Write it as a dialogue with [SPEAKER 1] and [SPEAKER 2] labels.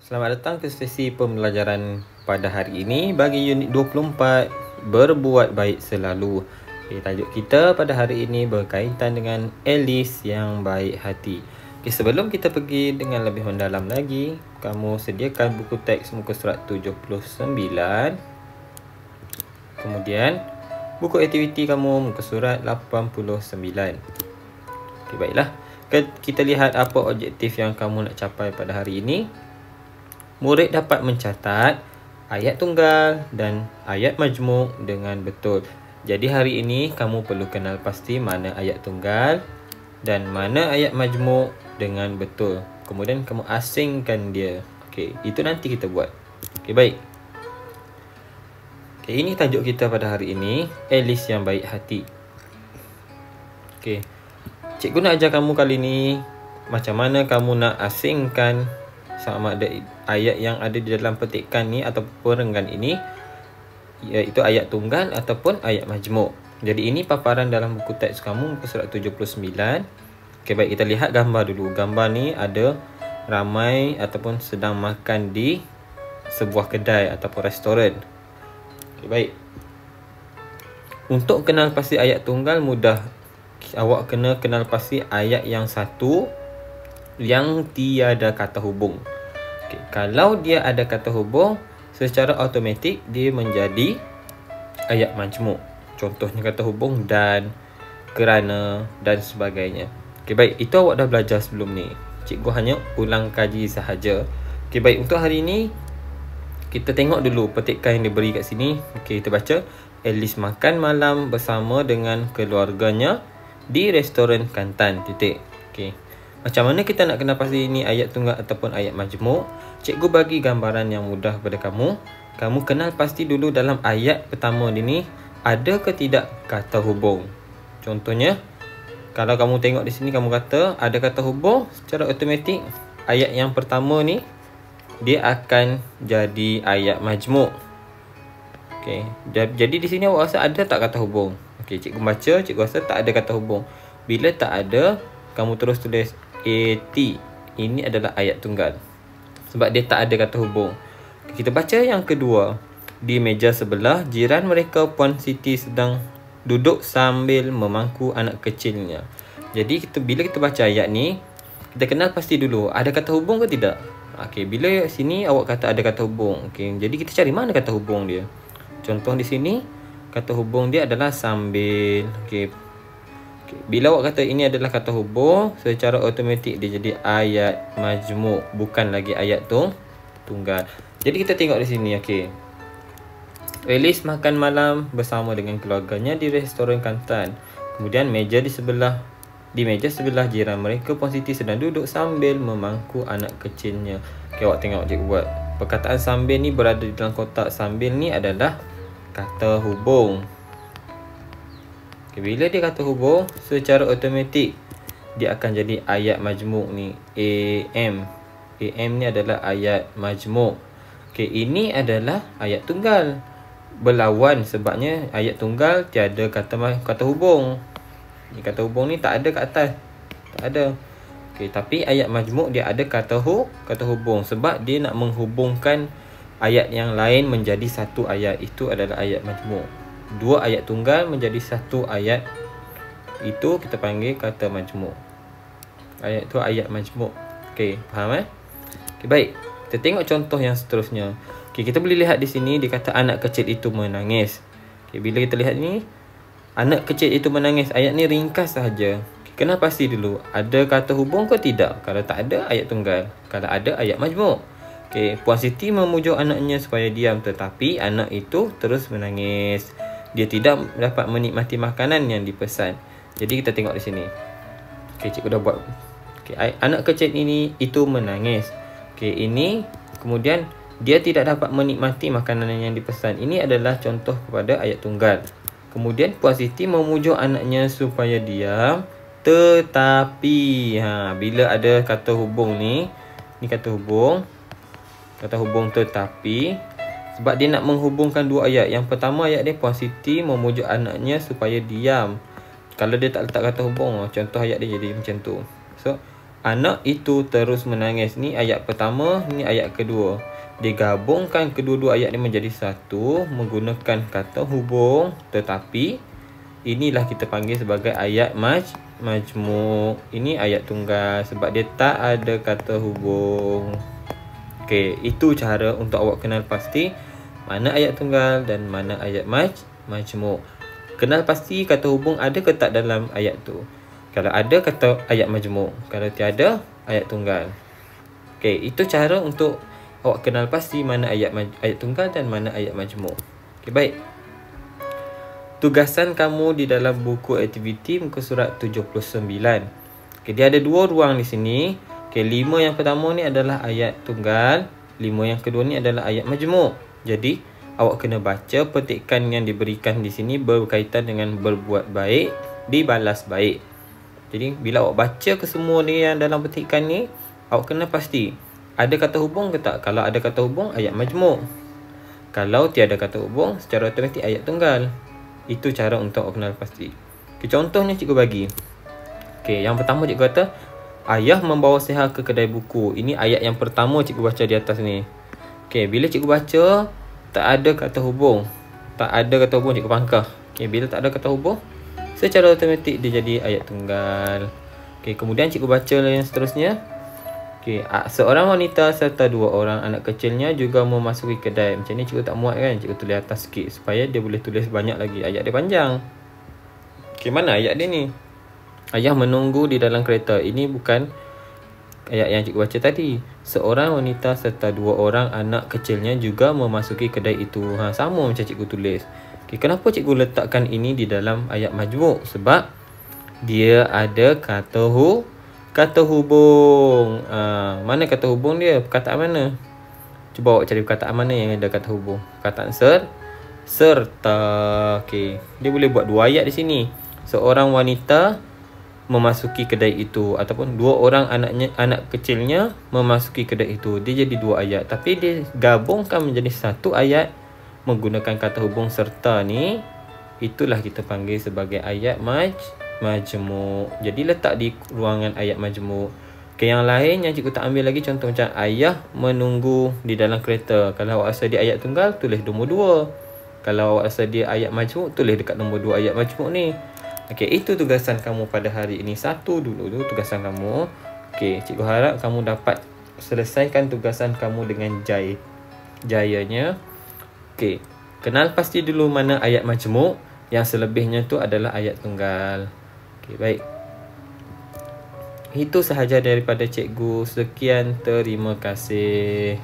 [SPEAKER 1] Selamat datang ke sesi pembelajaran pada hari ini bagi unit 24, berbuat baik selalu. Tajuk kita pada hari ini berkaitan dengan Alice yang baik hati. Sebelum kita pergi dengan lebih mendalam lagi, kamu sediakan buku teks muka surat 79. Kemudian buku aktiviti kamu muka surat 89. Baiklah. Kita lihat apa objektif yang kamu nak capai pada hari ini. Murid dapat mencatat ayat tunggal dan ayat majmuk dengan betul. Jadi hari ini kamu perlu kenal pasti mana ayat tunggal dan mana ayat majmuk dengan betul. Kemudian kamu asingkan dia. Okey, itu nanti kita buat. Okey, baik. Okey, ini tajuk kita pada hari ini, Alice yang baik hati. Okey. Cikgu nak ajar kamu kali ni macam mana kamu nak asingkan sama ada ayat yang ada di dalam petikan ni ataupun renggan ini, iaitu ayat tunggal ataupun ayat majmuk. Jadi ini paparan dalam buku teks kamu muka surat 79. Okey, baik, kita lihat gambar dulu. Gambar ni ada ramai ataupun sedang makan di sebuah kedai ataupun restoran. Okey, baik. Untuk kenal pasti ayat tunggal mudah. Awak kena kenal pasti ayat yang satu yang tiada kata hubung. Okay. Kalau dia ada kata hubung, secara automatik dia menjadi ayat majmuk. Contohnya kata hubung dan, kerana dan sebagainya. Okay, baik, itu awak dah belajar sebelum ni. Cikgu hanya ulang kaji sahaja. Okay, baik, untuk hari ini kita tengok dulu petikan yang diberi kat sini. Okay, kita baca. Alice makan malam bersama dengan keluarganya di restoran Kantan. Titik. Okay. Macam mana kita nak kenal pasti ini ayat tunggal ataupun ayat majmuk? Cikgu bagi gambaran yang mudah kepada kamu. Kamu kenal pasti dulu dalam ayat pertama ini ada ke tidak kata hubung. Contohnya, kalau kamu tengok di sini kamu kata ada kata hubung, secara automatik ayat yang pertama ni dia akan jadi ayat majmuk. Okey. Jadi di sini awak rasa ada tak kata hubung? Okey, cikgu baca, cikgu rasa tak ada kata hubung. Bila tak ada, kamu terus tulis AT. Ini adalah ayat tunggal. Sebab dia tak ada kata hubung. Kita baca yang kedua. Di meja sebelah, jiran mereka Puan Siti sedang duduk sambil memangku anak kecilnya. Jadi bila kita baca ayat ni, kita kenal pasti dulu ada kata hubung ke tidak. Okey, bila sini awak kata ada kata hubung. Okey, jadi kita cari mana kata hubung dia. Contoh di sini, kata hubung dia adalah sambil. Okey. Bila awak kata ini adalah kata hubung, secara automatik dia jadi ayat majmuk, bukan lagi ayat tunggal. Jadi kita tengok di sini, okey. Alice makan malam bersama dengan keluarganya di restoran Kantan. Kemudian di meja sebelah jiran mereka Puan Siti sedang duduk sambil memangku anak kecilnya. Okey, awak tengok cikgu buat. Perkataan sambil ni berada di dalam kotak. Sambil ni adalah kata hubung. Okay, bila dia kata hubung, secara automatik dia akan jadi ayat majmuk ni, AM. AM ni adalah ayat majmuk. Okay, ini adalah ayat tunggal. Berlawan sebabnya ayat tunggal tiada kata hubung. Ni kata hubung ni tak ada kat atas. Tak ada. Okay, tapi ayat majmuk dia ada kata hubung sebab dia nak menghubungkan ayat yang lain menjadi satu ayat. Itu adalah ayat majmuk. Dua ayat tunggal menjadi satu ayat, itu kita panggil kata majmuk. Ayat tu ayat majmuk. Okey, faham Okey, baik. Kita tengok contoh yang seterusnya. Okey, kita boleh lihat di sini dia kata anak kecil itu menangis. Okey, bila kita lihat ni anak kecil itu menangis, ayat ni ringkas sahaja. Okay, kena pasti dulu ada kata hubung ke tidak. Kalau tak ada, ayat tunggal. Kalau ada, ayat majmuk. Okey, Puan Siti memujuk anaknya supaya diam, tetapi anak itu terus menangis. Dia tidak dapat menikmati makanan yang dipesan. Jadi kita tengok di sini. Okey, cikgu dah buat. Okey, anak kecil ini itu menangis. Okey, ini kemudian dia tidak dapat menikmati makanan yang dipesan. Ini adalah contoh kepada ayat tunggal. Kemudian Puan Siti memujuk anaknya supaya diam, tetapi bila ada kata hubung ni kata hubung. Kata hubung tetapi. Sebab dia nak menghubungkan dua ayat. Yang pertama ayat dia Puan Siti memujuk anaknya supaya diam. Kalau dia tak letak kata hubung, contoh ayat dia jadi macam tu. So, Anak itu terus menangis. Ni ayat pertama, ni ayat kedua. Digabungkan kedua-dua ayat ni menjadi satu menggunakan kata hubung, tetapi inilah kita panggil sebagai ayat majmuk. Ini ayat tunggal sebab dia tak ada kata hubung. Okey, itu cara untuk awak kenal pasti mana ayat tunggal dan mana ayat majmuk. Kenal pasti kata hubung ada ke tak dalam ayat tu. Kalau ada, kata ayat majmuk. Kalau tiada, ayat tunggal. Okey, itu cara untuk awak kenal pasti mana ayat tunggal dan mana ayat majmuk. Okey, baik. Tugasan kamu di dalam buku aktiviti muka surat 79. Okey, dia ada dua ruang di sini. Okey, 5 yang pertama ni adalah ayat tunggal, 5 yang kedua ni adalah ayat majmuk. Jadi, awak kena baca petikan yang diberikan di sini berkaitan dengan berbuat baik, dibalas baik. Jadi, bila awak baca kesemua ni yang dalam petikan ni, awak kena pasti ada kata hubung ke tak? Kalau ada kata hubung, ayat majmuk. Kalau tiada kata hubung, secara automatik ayat tunggal. Itu cara untuk awak kenal pasti. Okay, contohnya cikgu bagi. Okay, yang pertama cikgu kata, ayah membawa Seha ke kedai buku. Ini ayat yang pertama cikgu baca di atas ni. Okay, bila cikgu baca, tak ada kata hubung. Tak ada kata hubung, cikgu pangkah. Okay, bila tak ada kata hubung, secara automatik dia jadi ayat tunggal. Okay, kemudian cikgu baca yang seterusnya. Okay, seorang wanita serta 2 orang anak kecilnya juga memasuki kedai. Macam ni cikgu tak muat kan? Cikgu tulis atas sikit supaya dia boleh tulis banyak lagi. Ayat dia panjang. Okay, mana ayat dia ni? Ayah menunggu di dalam kereta. Ini bukan ayat yang cikgu baca tadi. Seorang wanita serta 2 orang anak kecilnya juga memasuki kedai itu. Sama macam cikgu tulis. Okay, kenapa cikgu letakkan ini di dalam ayat majmuk? Sebab dia ada kata hubung. Mana kata hubung dia? Perkataan mana? Cuba awak cari perkataan mana yang ada kata hubung. Perkataan serta. Okay, dia boleh buat 2 ayat di sini. Seorang wanita memasuki kedai itu, ataupun 2 orang anak kecilnya memasuki kedai itu. Dia jadi 2 ayat, tapi dia gabungkan menjadi 1 ayat menggunakan kata hubung serta ni. Itulah kita panggil sebagai ayat majmuk. Jadi letak di ruangan ayat majmuk. Okay, yang lain yang cikgu tak ambil lagi, contoh macam ayah menunggu di dalam kereta. Kalau awak rasa dia ayat tunggal, tulis nombor 2. Kalau awak rasa dia ayat majmuk, tulis dekat nombor 2 ayat majmuk ni. Okey, itu tugasan kamu pada hari ini. 1 dulu tugasan kamu. Okey, cikgu harap kamu dapat selesaikan tugasan kamu dengan jayanya. Okey, kenal pasti dulu mana ayat majmuk. Yang selebihnya tu adalah ayat tunggal. Okey, baik. Itu sahaja daripada cikgu. Sekian, terima kasih.